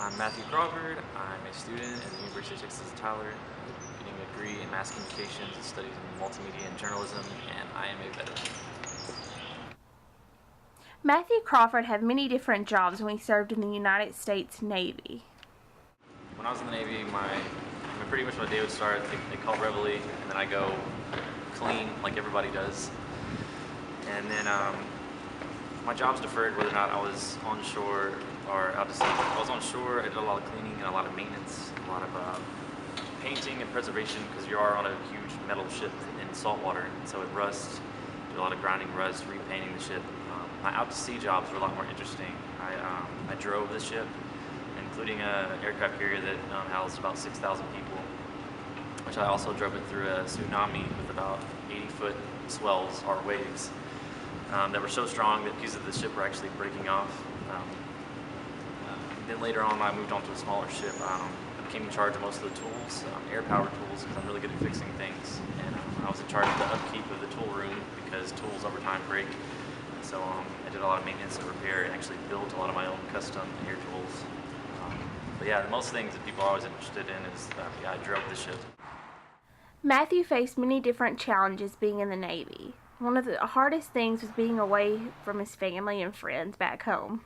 I'm Matthew Crawford. I'm a student at the University of Texas at Tyler, getting a degree in mass communications and studies in multimedia and journalism, and I am a veteran. Matthew Crawford had many different jobs when he served in the United States Navy. When I was in the Navy, pretty much my day would start. They call reveille, and then I go clean like everybody does. And then my jobs deferred whether or not I was on shore or out to sea. If I was on shore, I did a lot of cleaning and a lot of maintenance, a lot of painting and preservation, because you are on a huge metal ship in salt water, so it rusts. Did a lot of grinding rust, repainting the ship. My out to sea jobs were a lot more interesting. I drove the ship, including an aircraft carrier that housed about 6,000 people, which I also drove it through a tsunami with about 80-foot swells or waves that were so strong that pieces of the ship were actually breaking off. Then later on, I moved on to a smaller ship. I became in charge of most of the tools, air-powered tools, because I'm really good at fixing things. And I was in charge of the upkeep of the tool room because tools over time break. So I did a lot of maintenance and repair and actually built a lot of my own custom air tools. But yeah, most things that people are always interested in is, I drove the ship. Matthew faced many different challenges being in the Navy. One of the hardest things was being away from his family and friends back home.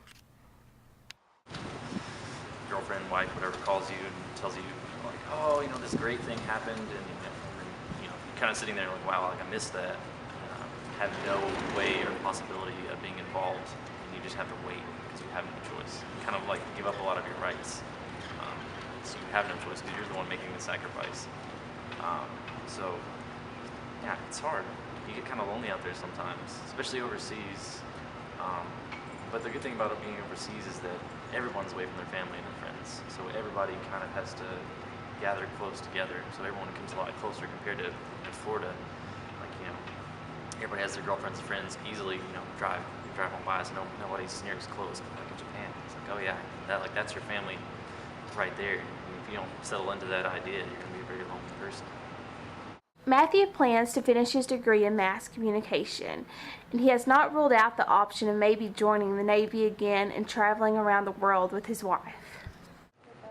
Girlfriend, wife, whatever, calls you and tells you, like, oh, this great thing happened, and you're kind of sitting there like, wow, like I missed that. Have no way or possibility of being involved, and you just have to wait because you have no choice. You kind of like give up a lot of your rights, so you have no choice because you're the one making the sacrifice. So yeah, it's hard. You get kind of lonely out there sometimes, especially overseas. But the good thing about it being overseas is that everyone's away from their family and their friends, so everybody kind of has to gather close together. So everyone comes a lot closer compared to in Florida. Everybody has their girlfriends and friends easily, drive on by, so nobody's near as close. Like in Japan, it's like, oh yeah, that's your family right there. And if you don't settle into that idea, you're going to be a very lonely person. Matthew plans to finish his degree in mass communication, and he has not ruled out the option of maybe joining the Navy again and traveling around the world with his wife.